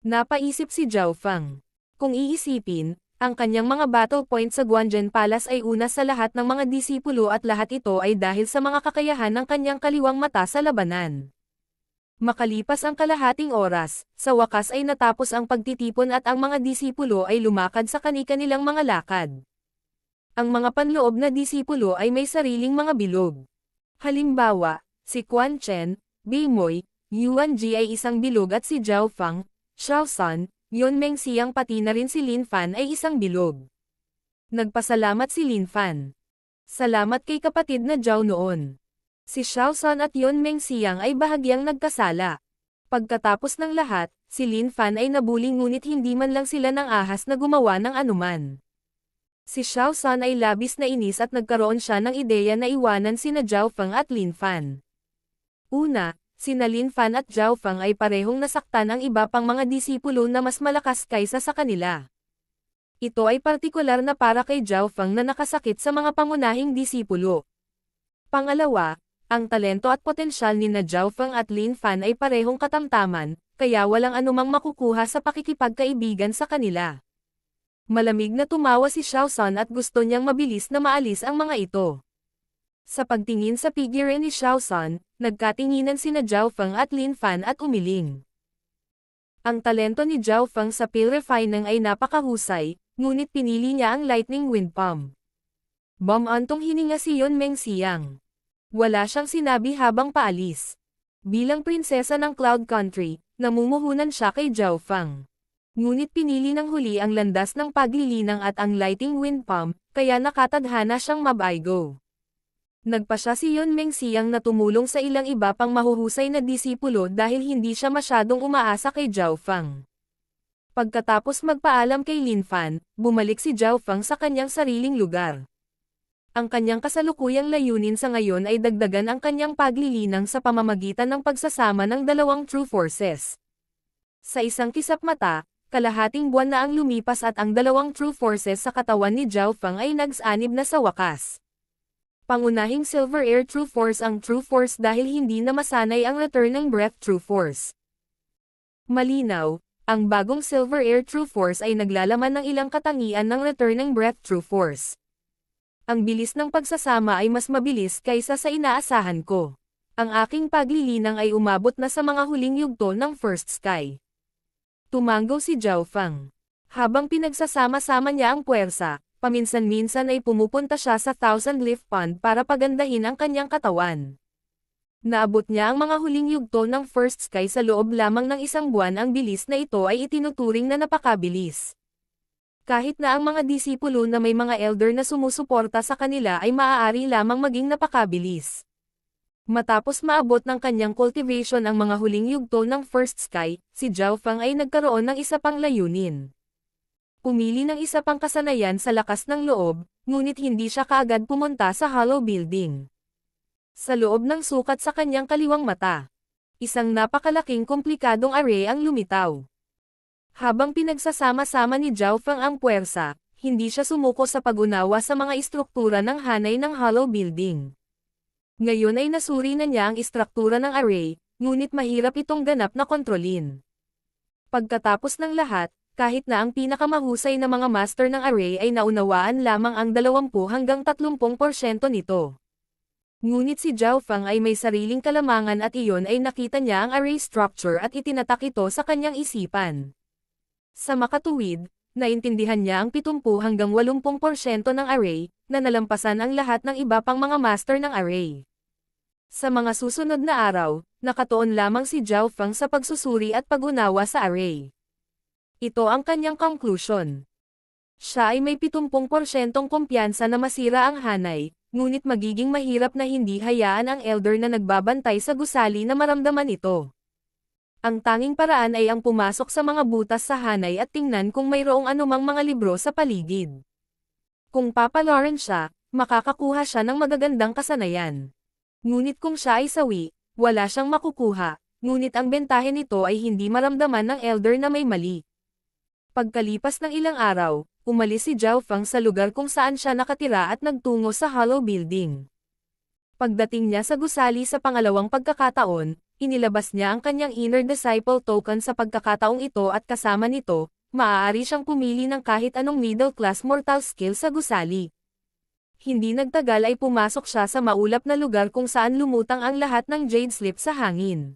Napaisip si Zhao Feng. Kung iisipin, ang kanyang mga battle points sa Guanzhen Palace ay una sa lahat ng mga disipulo at lahat ito ay dahil sa mga kakayahan ng kanyang kaliwang mata sa labanan. Makalipas ang kalahating oras, sa wakas ay natapos ang pagtitipon at ang mga disipulo ay lumakad sa kani-kanilang mga lakad. Ang mga panloob na disipulo ay may sariling mga bilog. Halimbawa, si Quan Chen, Beimoy, Yuan Ji ay isang bilog at si Zhao Feng, Xiao San, Yon Mengxiang pati na rin si Lin Fan ay isang bilog. Nagpasalamat si Lin Fan. Salamat kay kapatid na Zhao noon. Si Xiao San at Yon Mengxiang ay bahagyang nagkasala. Pagkatapos ng lahat, si Lin Fan ay nabuli ngunit hindi man lang sila ng ahas na gumawa ng anuman. Si Xiao San ay labis na inis at nagkaroon siya ng ideya na iwanan sina Zhao Feng at Lin Fan. Una, sina Lin Fan at Zhao Feng ay parehong nasaktan ang iba pang mga disipulo na mas malakas kaysa sa kanila. Ito ay partikular na para kay Zhao Feng na nakasakit sa mga pangunahing disipulo. Pangalawa, ang talento at potensyal ni Zhao Feng at Lin Fan ay parehong katamtaman, kaya walang anumang makukuha sa pakikipagkaibigan sa kanila. Malamig na tumawa si Xiao San at gusto niyang mabilis na maalis ang mga ito. Sa pagtingin sa figure ni Xiao San, nagkatinginan sina Zhao Feng at Lin Fan at umiling. Ang talento ni Zhao Feng sa pale refining ay napakahusay, ngunit pinili niya ang Lightning Wind Palm. Bumantong hininga si Yon Mengxiang. Wala siyang sinabi habang paalis. Bilang prinsesa ng Cloud Country, namumuhunan siya kay Zhao Feng. Ngunit pinili ng huli ang landas ng paglilinang at ang Lightning Wind Palm, kaya nakatadhana siyang mabaigo. Nagpa siya si Yon Mengxiang na tumulong sa ilang iba pang mahuhusay na disipulo dahil hindi siya masyadong umaasa kay Zhao Feng. Pagkatapos magpaalam kay Lin Fan, bumalik si Zhao Feng sa kanyang sariling lugar. Ang kanyang kasalukuyang layunin sa ngayon ay dagdagan ang kanyang paglilinang sa pamamagitan ng pagsasama ng dalawang true forces. Sa isang kisap mata, Kalahating buwan na ang lumipas at ang dalawang true forces sa katawan ni Zhao Feng ay nagsanib na sa wakas. Pangunahing Silver Air True Force ang True Force dahil hindi na masanay ang Return ng Breath True Force. Malinaw, ang bagong Silver Air True Force ay naglalaman ng ilang katangian ng Return ng Breath True Force. Ang bilis ng pagsasama ay mas mabilis kaysa sa inaasahan ko. Ang aking paglilinang ay umabot na sa mga huling yugto ng First Sky. Tumanggaw si Zhao Feng. Habang pinagsasama-sama niya ang puwersa, paminsan-minsan ay pumupunta siya sa Thousand Leaf Pond para pagandahin ang kanyang katawan. Naabot niya ang mga huling yugto ng First Sky sa loob lamang ng isang buwan. Ang bilis na ito ay itinuturing na napakabilis. Kahit na ang mga disipulo na may mga elder na sumusuporta sa kanila ay maaari lamang maging napakabilis. Matapos maabot ng kanyang cultivation ang mga huling yugto ng First Sky, si Zhao Feng ay nagkaroon ng isa pang layunin. Pumili ng isa pang kasanayan sa lakas ng loob, ngunit hindi siya kaagad pumunta sa Hollow Building. Sa loob ng sukat sa kanyang kaliwang mata, isang napakalaking komplikadong array ang lumitaw. Habang pinagsasama-sama ni Zhao Feng ang puwersa, hindi siya sumuko sa pag-unawa sa mga istruktura ng hanay ng Hollow Building. Ngayon ay nasuri na niya ang istruktura ng array, ngunit mahirap itong ganap na kontrolin. Pagkatapos ng lahat, kahit na ang pinakamahusay na mga master ng array ay naunawaan lamang ang 20 hanggang 30% nito. Ngunit si Zhao Feng ay may sariling kalamangan at iyon ay nakita niya ang array structure at itinatak ito sa kanyang isipan. Sa makatuwid, naintindihan niya ang 70 hanggang 80% ng array, na nalampasan ang lahat ng iba pang mga master ng array. Sa mga susunod na araw, nakatuon lamang si Zhao Feng sa pagsusuri at pag-unawa sa array. Ito ang kanyang conclusion. Siya ay may 70% kumpiyansa na masira ang hanay, ngunit magiging mahirap na hindi hayaan ang elder na nagbabantay sa gusali na maramdaman ito. Ang tanging paraan ay ang pumasok sa mga butas sa hanay at tingnan kung mayroong anumang mga libro sa paligid. Kung papalaran siya, makakakuha siya ng magagandang kasanayan. Ngunit kung siya ay sawi, wala siyang makukuha, ngunit ang bentahe nito ay hindi maramdaman ng elder na may mali. Pagkalipas ng ilang araw, umalis si Zhao Feng sa lugar kung saan siya nakatira at nagtungo sa Hollow Building. Pagdating niya sa gusali sa pangalawang pagkakataon, inilabas niya ang kanyang Inner Disciple Token sa pagkakataong ito at kasama nito, maaari siyang pumili ng kahit anong middle-class mortal skill sa gusali. Hindi nagtagal ay pumasok siya sa maulap na lugar kung saan lumutang ang lahat ng Jade Slip sa hangin.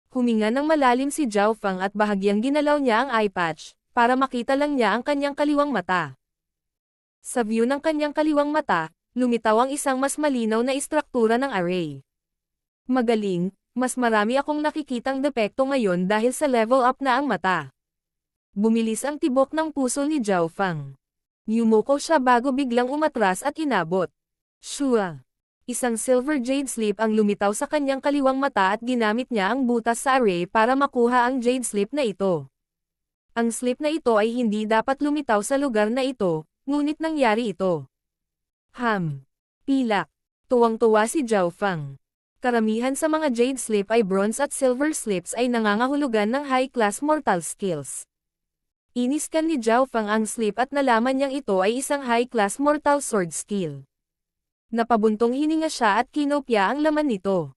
Huminga ng malalim si Zhao Feng at bahagyang ginalaw niya ang eye patch, para makita lang niya ang kanyang kaliwang mata. Sa view ng kanyang kaliwang mata, lumitaw ang isang mas malinaw na istruktura ng array. Magaling, mas marami akong nakikitang depekto ngayon dahil sa level up na ang mata. Bumilis ang tibok ng puso ni Zhao Feng. Yumuko siya bago biglang umatras at inabot. Shua! Isang silver jade slip ang lumitaw sa kanyang kaliwang mata at ginamit niya ang butas sa array para makuha ang jade slip na ito. Ang slip na ito ay hindi dapat lumitaw sa lugar na ito, ngunit nangyari ito. Pilak. Tuwang-tuwa si Zhao Feng. Karamihan sa mga jade slip ay bronze at silver slips ay nangangahulugan ng high-class mortal skills. Iniskan ni Zhao Feng ang slip at nalaman niyang ito ay isang high-class mortal sword skill. Napabuntong hininga siya at kinopya ang laman nito.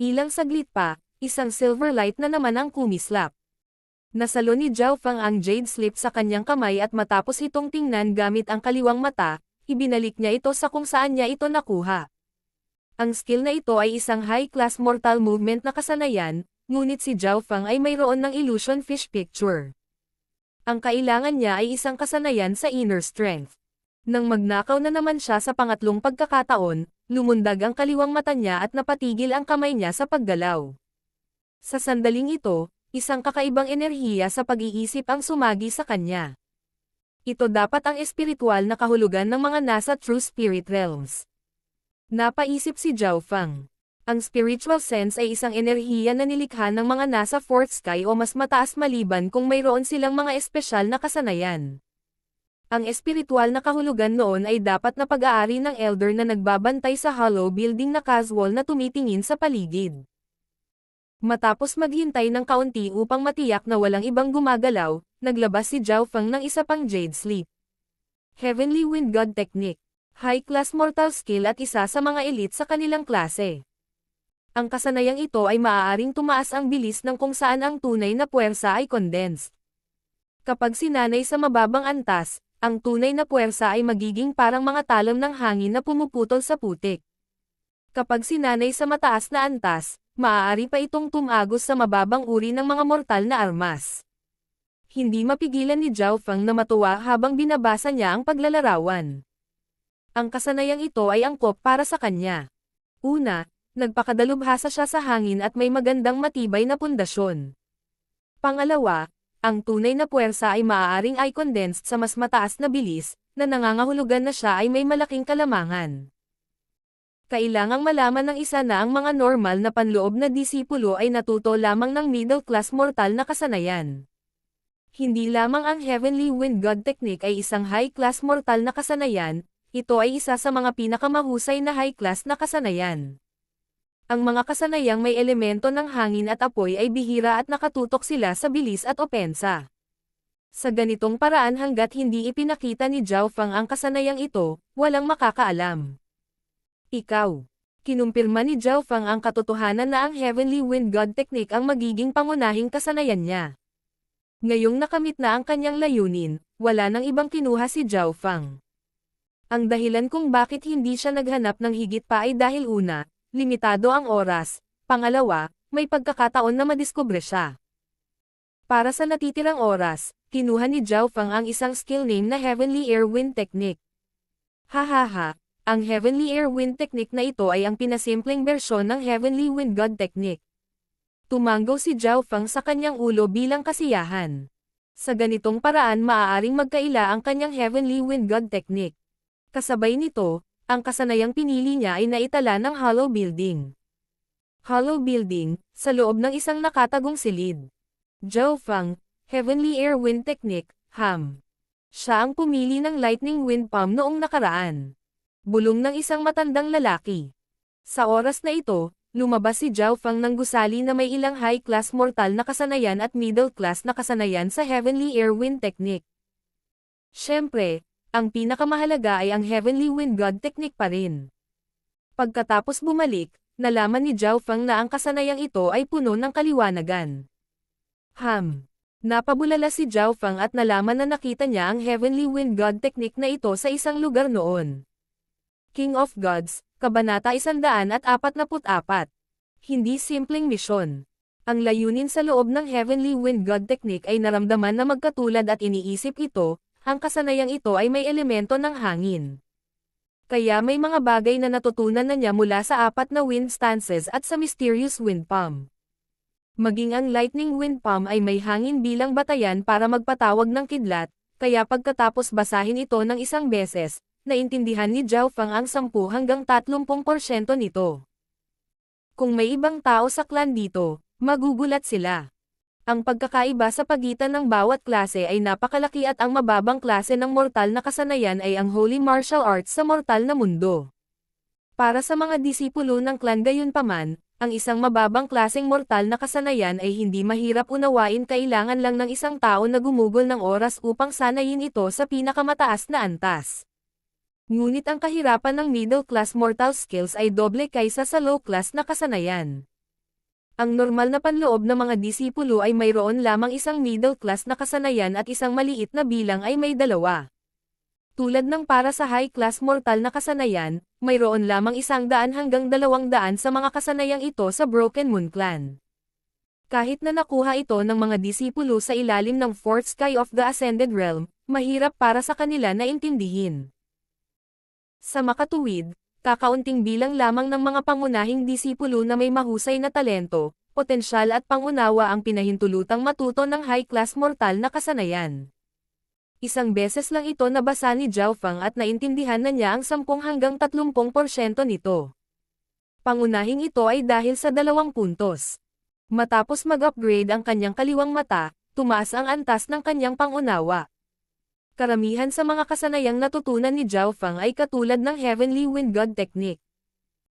Ilang saglit pa, isang silver light na naman ang kumislap. Nasalo ni Zhao Feng ang jade slip sa kanyang kamay at matapos itong tingnan gamit ang kaliwang mata, ibinalik niya ito sa kung saan niya ito nakuha. Ang skill na ito ay isang high-class mortal movement na kasanayan, ngunit si Zhao Feng ay mayroon ng illusion fish picture. Ang kailangan niya ay isang kasanayan sa inner strength. Nang magnakaw na naman siya sa pangatlong pagkakataon, lumundag ang kaliwang mata niya at napatigil ang kamay niya sa paggalaw. Sa sandaling ito, isang kakaibang enerhiya sa pag-iisip ang sumagi sa kanya. Ito dapat ang espiritual na kahulugan ng mga nasa True Spirit Realms. Napaisip si Zhao Feng. Ang spiritual sense ay isang enerhiya na nilikha ng mga nasa fourth sky o mas mataas maliban kung mayroon silang mga espesyal na kasanayan. Ang espiritual na kahulugan noon ay dapat na pag-aari ng elder na nagbabantay sa hollow building na casual na tumitingin sa paligid. Matapos maghintay ng kaunti upang matiyak na walang ibang gumagalaw, naglabas si Zhao Feng ng isa pang Jade Sleep. Heavenly Wind God Technique. High-class mortal skill at isa sa mga elite sa kanilang klase. Ang kasanayang ito ay maaaring tumaas ang bilis ng kung saan ang tunay na puwersa ay condensed. Kapag sinanay sa mababang antas, ang tunay na puwersa ay magiging parang mga talon ng hangin na pumuputol sa putik. Kapag sinanay sa mataas na antas, maaari pa itong tumagos sa mababang uri ng mga mortal na armas. Hindi mapigilan ni Zhao Feng na matuwa habang binabasa niya ang paglalarawan. Ang kasanayang ito ay angkop para sa kanya. Una, nagpakadalubhasa siya sa hangin at may magandang matibay na pundasyon. Pangalawa, ang tunay na puwersa ay maaaring ay condensed sa mas mataas na bilis, na nangangahulugan na siya ay may malaking kalamangan. Kailangang malaman ng isa na ang mga normal na panloob na disipulo ay natuto lamang ng middle-class mortal na kasanayan. Hindi lamang ang Heavenly Wind God Technique ay isang high-class mortal na kasanayan, ito ay isa sa mga pinakamahusay na high-class na kasanayan. Ang mga kasanayang may elemento ng hangin at apoy ay bihira at nakatutok sila sa bilis at opensa. Sa ganitong paraan hanggat hindi ipinakita ni Zhao Feng ang kasanayang ito, walang makakaalam. Ikaw. Kinumpirma ni Zhao Feng ang katotohanan na ang Heavenly Wind God Technique ang magiging pangunahing kasanayan niya. Ngayong nakamit na ang kanyang layunin, wala nang ibang kinuha si Zhao Feng. Ang dahilan kung bakit hindi siya naghanap ng higit pa ay dahil una, limitado ang oras, pangalawa, may pagkakataon na madiskubre siya. Para sa natitirang oras, kinuha ni Zhao Feng ang isang skill name na Heavenly Air Wind Technique. Hahaha, ang Heavenly Air Wind Technique na ito ay ang pinasimpleng bersyon ng Heavenly Wind God Technique. Tumanggaw si Zhao Feng sa kanyang ulo bilang kasiyahan. Sa ganitong paraan maaaring magkaila ang kanyang Heavenly Wind God Technique. Kasabay nito, ang kasanayang pinili niya ay naitala ng Hollow Building. Hollow Building, sa loob ng isang nakatagong silid. Zhao Feng, Heavenly Air Wind Technique, HAM. Siya ang pumili ng Lightning Wind Palm noong nakaraan. Bulong ng isang matandang lalaki. Sa oras na ito, lumabas si Zhao Feng ng gusali na may ilang high-class mortal na kasanayan at middle-class na kasanayan sa Heavenly Air Wind Technique. Siyempre, ang pinakamahalaga ay ang Heavenly Wind God Technique pa rin. Pagkatapos bumalik, nalaman ni Zhao Feng na ang kasanayang ito ay puno ng kaliwanagan. Napabulala si Zhao Feng at nalaman na nakita niya ang Heavenly Wind God Technique na ito sa isang lugar noon. King of Gods, Kabanata 144. Hindi simpleng misyon. Ang layunin sa loob ng Heavenly Wind God Technique ay naramdaman na magkatulad at iniisip ito, ang kasanayang ito ay may elemento ng hangin. Kaya may mga bagay na natutunan na niya mula sa 4 na wind stances at sa mysterious wind palm. Maging ang lightning wind palm ay may hangin bilang batayan para magpatawag ng kidlat, kaya pagkatapos basahin ito ng isang beses, naintindihan ni Zhao Feng ang 10 hanggang 30% nito. Kung may ibang tao sa clan dito, magugulat sila. Ang pagkakaiba sa pagitan ng bawat klase ay napakalaki at ang mababang klase ng mortal na kasanayan ay ang Holy Martial Arts sa mortal na mundo. Para sa mga disipulo ng clan gayunpaman, ang isang mababang klaseng mortal na kasanayan ay hindi mahirap unawain, kailangan lang ng isang tao na gumugol ng oras upang sanayin ito sa pinakamataas na antas. Ngunit ang kahirapan ng middle-class mortal skills ay doble kaysa sa low-class na kasanayan. Ang normal na panloob ng mga disipulo ay mayroon lamang isang middle-class na kasanayan at isang maliit na bilang ay may 2. Tulad ng para sa high-class mortal na kasanayan, mayroon lamang 100 hanggang 200 sa mga kasanayang ito sa Broken Moon Clan. Kahit na nakuha ito ng mga disipulo sa ilalim ng 4th Sky of the Ascended Realm, mahirap para sa kanila na intindihin. Sa makatuwid, kakaunting bilang lamang ng mga pangunahing disipulo na may mahusay na talento, potensyal at pangunawa ang pinahintulutang matuto ng high-class mortal na kasanayan. Isang beses lang ito nabasa ni Zhao Feng at naintindihan na niya ang 10 hanggang 30% nito. Pangunahing ito ay dahil sa 2 puntos. Matapos mag-upgrade ang kanyang kaliwang mata, tumaas ang antas ng kanyang pangunawa. Karamihan sa mga kasanayang natutunan ni Zhao Feng ay katulad ng Heavenly Wind God Technique.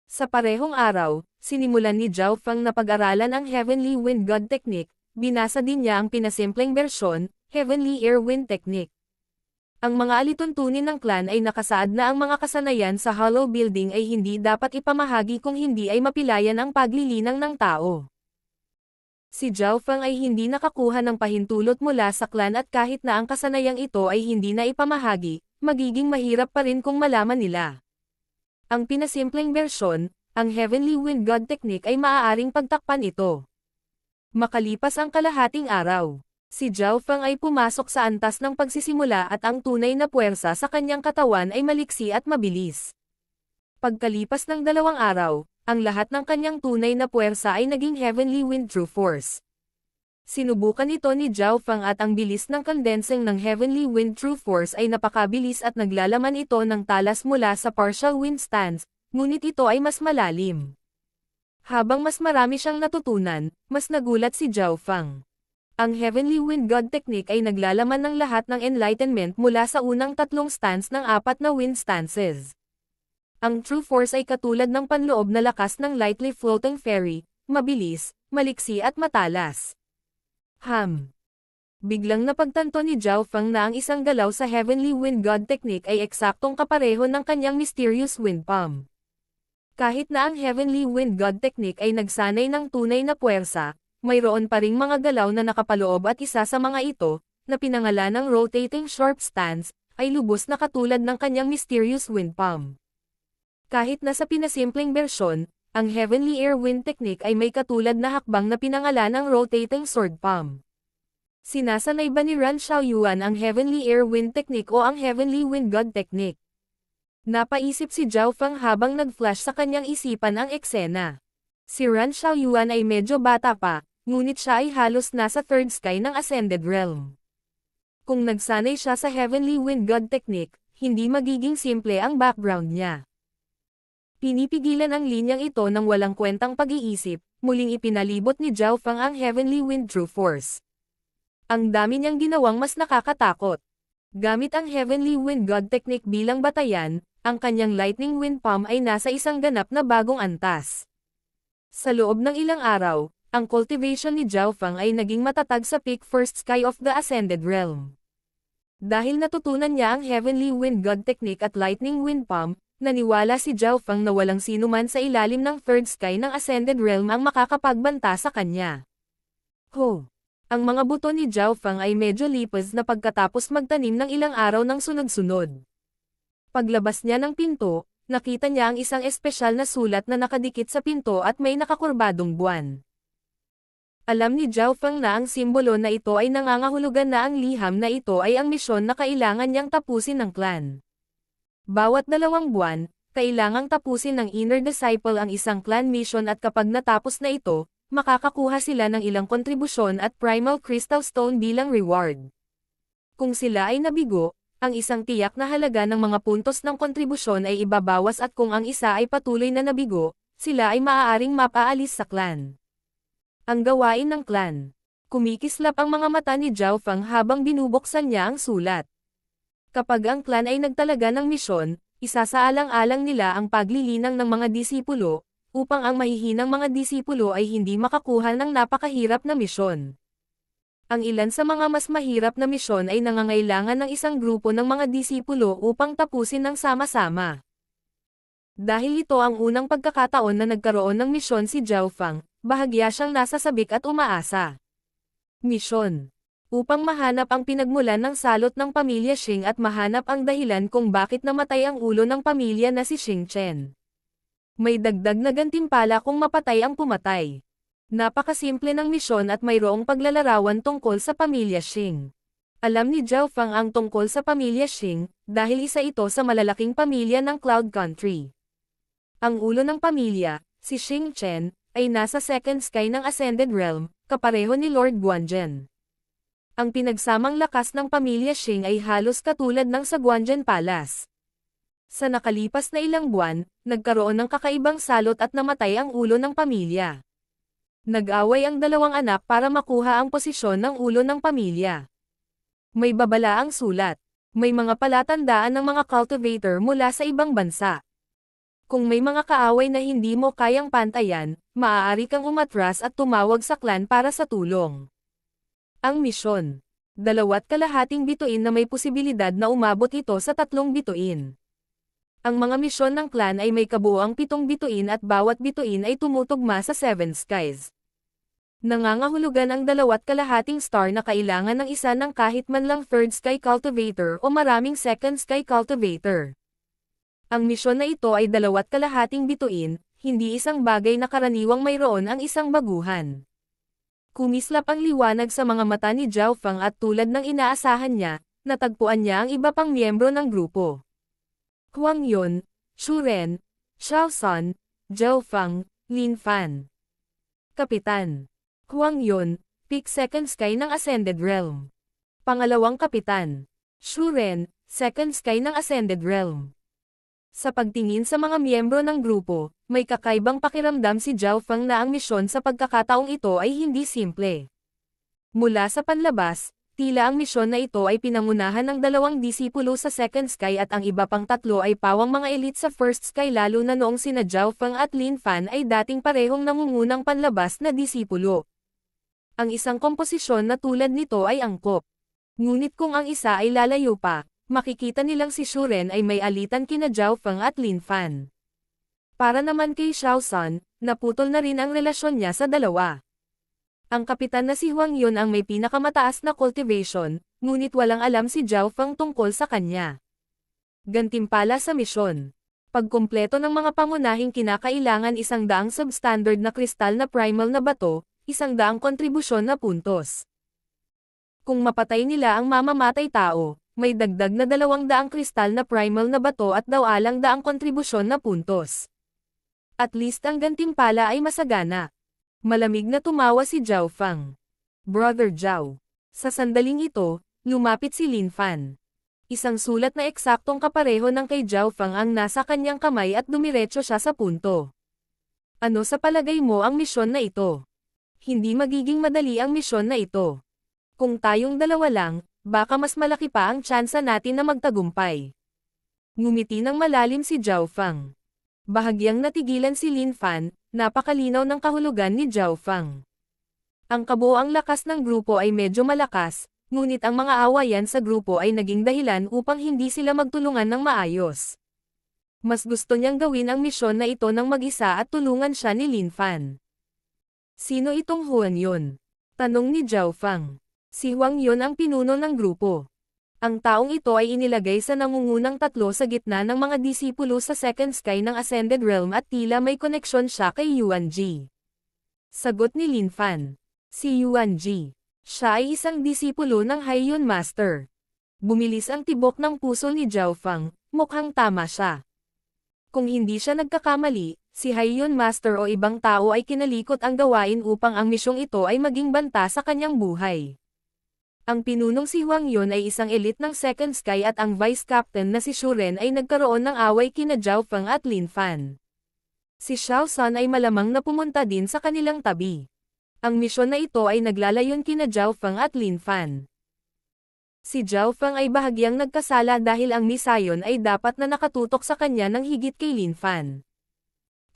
Sa parehong araw, sinimulan ni Zhao Feng na pag-aralan ang Heavenly Wind God Technique, binasa din niya ang pinasimpleng bersyon, Heavenly Air Wind Technique. Ang mga alituntunin ng clan ay nakasaad na ang mga kasanayan sa Hollow Building ay hindi dapat ipamahagi kung hindi ay mapilayan ang paglilinang ng tao. Si Zhao Feng ay hindi nakakuha ng pahintulot mula sa clan at kahit na ang kasanayang ito ay hindi na ipamahagi, magiging mahirap pa rin kung malaman nila. Ang pinasimpleng bersyon, ang Heavenly Wind God Technique ay maaaring pagtakpan ito. Makalipas ang kalahating araw, si Zhao Feng ay pumasok sa antas ng pagsisimula at ang tunay na puwersa sa kanyang katawan ay maliksi at mabilis. Pagkalipas ng 2 araw, ang lahat ng kanyang tunay na puwersa ay naging Heavenly Wind True Force. Sinubukan ito ni Zhao Feng at ang bilis ng condensing ng Heavenly Wind True Force ay napakabilis at naglalaman ito ng talas mula sa partial wind stance, ngunit ito ay mas malalim. Habang mas marami siyang natutunan, mas nagulat si Zhao Feng. Ang Heavenly Wind God Technique ay naglalaman ng lahat ng enlightenment mula sa unang 3 stance ng 4 na wind stances. Ang True Force ay katulad ng panloob na lakas ng lightly floating fairy, mabilis, maliksi at matalas. Biglang napagtanto ni Zhao Feng na ang isang galaw sa Heavenly Wind God Technique ay eksaktong kapareho ng kanyang mysterious wind palm. Kahit na ang Heavenly Wind God Technique ay nagsanay ng tunay na puwersa, mayroon pa ring mga galaw na nakapaloob at isa sa mga ito, na pinangalan ng rotating sharp stance, ay lubos na katulad ng kanyang mysterious wind palm. Kahit na sa pinasimpleng bersyon, ang Heavenly Air Wind Technique ay may katulad na hakbang na pinangalan ng rotating sword palm. Sinasanay ba ni Ran Xiaoyuan ang Heavenly Air Wind Technique o ang Heavenly Wind God Technique? Napaisip si Zhao Feng habang nag-flash sa kanyang isipan ang eksena. Si Ran Xiaoyuan ay medyo bata pa, ngunit siya ay halos nasa third sky ng Ascended Realm. Kung nagsanay siya sa Heavenly Wind God Technique, hindi magiging simple ang background niya. Pinipigilan ang linyang ito ng walang kwentang pag-iisip, muling ipinalibot ni Zhao Feng ang Heavenly Wind True Force. Ang dami niyang ginawang mas nakakatakot. Gamit ang Heavenly Wind God Technique bilang batayan, ang kanyang Lightning Wind Palm ay nasa isang ganap na bagong antas. Sa loob ng ilang araw, ang cultivation ni Zhao Feng ay naging matatag sa peak first sky of the Ascended Realm. Dahil natutunan niya ang Heavenly Wind God Technique at Lightning Wind Palm, naniwala si Zhao Feng na walang sinuman sa ilalim ng third sky ng Ascended Realm ang makakapagbanta sa kanya. Ang mga buto ni Zhao Feng ay medyo lipas na pagkatapos magtanim ng ilang araw ng sunod-sunod. Paglabas niya ng pinto, nakita niya ang isang espesyal na sulat na nakadikit sa pinto at may nakakurbadong buwan. Alam ni Zhao Feng na ang simbolo na ito ay nangangahulugan na ang liham na ito ay ang misyon na kailangan niyang tapusin ng clan. Bawat 2 buwan, kailangang tapusin ng Inner Disciple ang isang clan mission at kapag natapos na ito, makakakuha sila ng ilang kontribusyon at Primal Crystal Stone bilang reward. Kung sila ay nabigo, ang isang tiyak na halaga ng mga puntos ng kontribusyon ay ibabawas at kung ang isa ay patuloy na nabigo, sila ay maaaring mapaalis sa clan. Ang gawain ng clan. Kumikislap ang mga mata ni Zhao Feng habang binubuksan niya ang sulat. Kapag ang clan ay nagtalaga ng misyon, isasaalang-alang nila ang paglilinang ng mga disipulo, upang ang mahihinang mga disipulo ay hindi makakuha ng napakahirap na misyon. Ang ilan sa mga mas mahirap na misyon ay nangangailangan ng isang grupo ng mga disipulo upang tapusin ng sama-sama. Dahil ito ang unang pagkakataon na nagkaroon ng misyon si Zhao Feng, bahagya siyang nasasabik at umaasa. Misyon. Upang mahanap ang pinagmulan ng salot ng pamilya Xing at mahanap ang dahilan kung bakit namatay ang ulo ng pamilya na si Xing Chen. May dagdag na gantimpala kung mapatay ang pumatay. Napakasimple ng misyon at mayroong paglalarawan tungkol sa pamilya Xing. Alam ni Zhao Feng ang tungkol sa pamilya Xing, dahil isa ito sa malalaking pamilya ng Cloud Country. Ang ulo ng pamilya, si Xing Chen, ay nasa second sky ng Ascended Realm, kapareho ni Lord Guanzhen. Ang pinagsamang lakas ng pamilya Xing ay halos katulad ng sa Guanzhen Palace. Sa nakalipas na ilang buwan, nagkaroon ng kakaibang salot at namatay ang ulo ng pamilya. Nag-away ang 2 anak para makuha ang posisyon ng ulo ng pamilya. May babala ang sulat. May mga palatandaan ng mga cultivator mula sa ibang bansa. Kung may mga kaaway na hindi mo kayang pantayan, maaari kang umatras at tumawag sa clan para sa tulong. Ang misyon. 2.5 bituin na may posibilidad na umabot ito sa 3 bituin. Ang mga misyon ng clan ay may kabuuang 7 bituin at bawat bituin ay tumutugma sa 7 skies. Nangangahulugan ang 2.5 star na kailangan ng isa ng kahit man lang 3rd sky cultivator o maraming 2nd sky cultivator. Ang misyon na ito ay 2.5 bituin, hindi isang bagay na karaniwang mayroon ang isang baguhan. Kumislap ang liwanag sa mga mata ni Zhao Feng at tulad ng inaasahan niya, natagpuan niya ang iba pang miyembro ng grupo. Huang Yun, Shu Ren, Xiao San, Zhao Feng, Lin Fan. Kapitan. Huang Yun, Peak 2nd Sky ng Ascended Realm. Pangalawang Kapitan. Shu Ren, 2nd Sky ng Ascended Realm. Sa pagtingin sa mga miyembro ng grupo, may kakaibang pakiramdam si Zhao Feng na ang misyon sa pagkakataong ito ay hindi simple. Mula sa panlabas, tila ang misyon na ito ay pinangunahan ng 2 disipulo sa 2nd Sky at ang iba pang 3 ay pawang mga elite sa 1st Sky lalo na noong sina Zhao Feng at Lin Fan ay dating parehong nangungunang panlabas na disipulo. Ang isang komposisyon na tulad nito ay angkop. Ngunit kung ang isa ay lalayo pa, makikita nilang si Shu Ren ay may alitan kina Zhao Feng at Lin Fan. Para naman kay Xiao San, naputol na rin ang relasyon niya sa dalawa. Ang kapitan na si Huang Yun ang may pinakamataas na cultivation, ngunit walang alam si Zhao Feng tungkol sa kanya. Gantimpala sa misyon. Pagkumpleto ng mga pangunahing kinakailangan 100 substandard na kristal na primal na bato, 100 kontribusyon na puntos. Kung mapatay nila ang mamamatay tao, may dagdag na 200 kristal na primal na bato at 200 kontribusyon na puntos. At least ang gantimpala ay masagana. Malamig na tumawa si Zhao Feng. Brother Zhao. Sa sandaling ito, lumapit si Lin Fan. Isang sulat na eksaktong kapareho ng kay Zhao Feng ang nasa kanyang kamay at dumiretso siya sa punto. Ano sa palagay mo ang misyon na ito? Hindi magiging madali ang misyon na ito. Kung tayong dalawa lang, baka mas malaki pa ang tsansa natin na magtagumpay. Ngumiti ng malalim si Zhao Feng. Bahagyang natigilan si Lin Fan, napakalinaw ng kahulugan ni Zhao Feng. Ang kabuoang lakas ng grupo ay medyo malakas, ngunit ang mga awayan sa grupo ay naging dahilan upang hindi sila magtulungan ng maayos. Mas gusto niyang gawin ang misyon na ito ng mag-isa at tulungan siya ni Lin Fan. Sino itong Huang Yun? Tanong ni Zhao Feng. Si Huang Yun ang pinuno ng grupo. Ang taong ito ay inilagay sa nangungunang 3 sa gitna ng mga disipulo sa 2nd Sky ng Ascended Realm at tila may koneksyon siya kay Yuan Ji. Sagot ni Lin Fan. Si Yuan Ji. Siya ay isang disipulo ng Haiyun Master. Bumilis ang tibok ng puso ni Zhao Feng, mukhang tama siya. Kung hindi siya nagkakamali, si Haiyun Master o ibang tao ay kinalikot ang gawain upang ang misyong ito ay maging banta sa kanyang buhay. Ang pinunong si Huang Yun ay isang elite ng 2nd Sky at ang vice captain na si Shu Ren ay nagkaroon ng away kina Zhao Feng at Lin Fan. Si Xiao San ay malamang na pumunta din sa kanilang tabi. Ang misyon na ito ay naglalayon kina Zhao Feng at Lin Fan. Si Zhao Feng ay bahagyang nagkasala dahil ang misayon ay dapat na nakatutok sa kanya ng higit kay Lin Fan.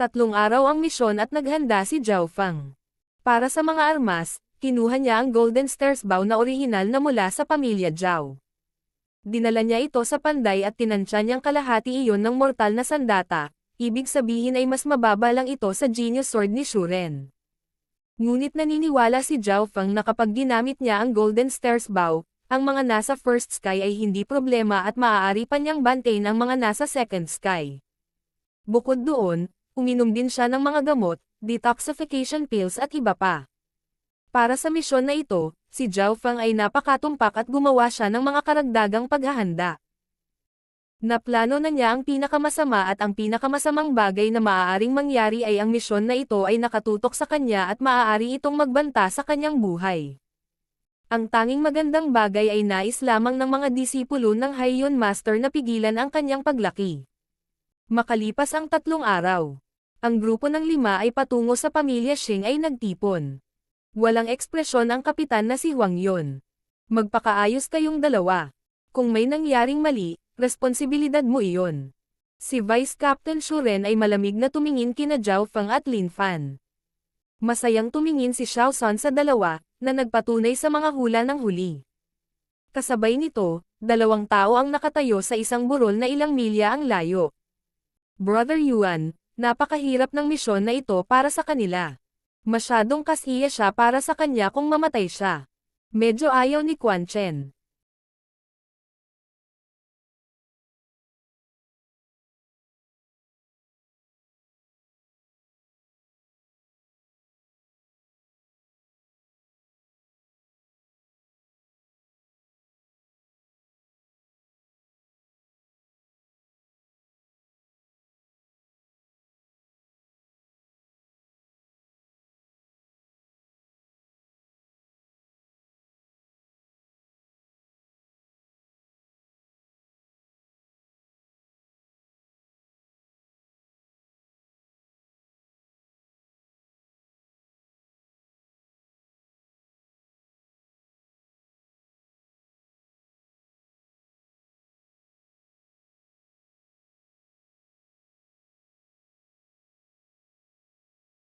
3 araw ang misyon at naghanda si Zhao Feng. Para sa mga armas, kinuha niya ang Golden Stairs Bow na orihinal na mula sa pamilya Zhao. Dinala niya ito sa panday at tinansya niyang kalahati iyon ng mortal na sandata, ibig sabihin ay mas mababa lang ito sa Genius Sword ni Shu Ren. Ngunit naniniwala si Zhao Feng na kapag ginamit niya ang Golden Stairs Bow, ang mga nasa 1st Sky ay hindi problema at maaari pa niyang bantayin ang mga nasa 2nd Sky. Bukod doon, uminom din siya ng mga gamot, detoxification pills at iba pa. Para sa misyon na ito, si Zhao Feng ay napakatumpak at gumawa siya ng mga karagdagang paghahanda. Naplano na niya ang pinakamasama at ang pinakamasamang bagay na maaaring mangyari ay ang misyon na ito ay nakatutok sa kanya at maaari itong magbanta sa kanyang buhay. Ang tanging magandang bagay ay nais lamang ng mga disipulo ng Haiyun Master na pigilan ang kanyang paglaki. Makalipas ang 3 araw, ang grupo ng 5 ay patungo sa pamilya Xing ay nagtipon. Walang ekspresyon ang kapitan na si Huang Yun. Magpakaayos kayong dalawa. Kung may nangyaring mali, responsibilidad mo iyon. Si Vice Captain Shu Ren ay malamig na tumingin kina Zhao Feng at Lin Fan. Masayang tumingin si Xiao San sa dalawa, na nagpatunay sa mga hula ng huli. Kasabay nito, 2 tao ang nakatayo sa isang burol na ilang milya ang layo. Brother Yuan, napakahirap ng misyon na ito para sa kanila. Masyadong kasiya siya para sa kanya kung mamatay siya. Medyo ayaw ni Quan Chen.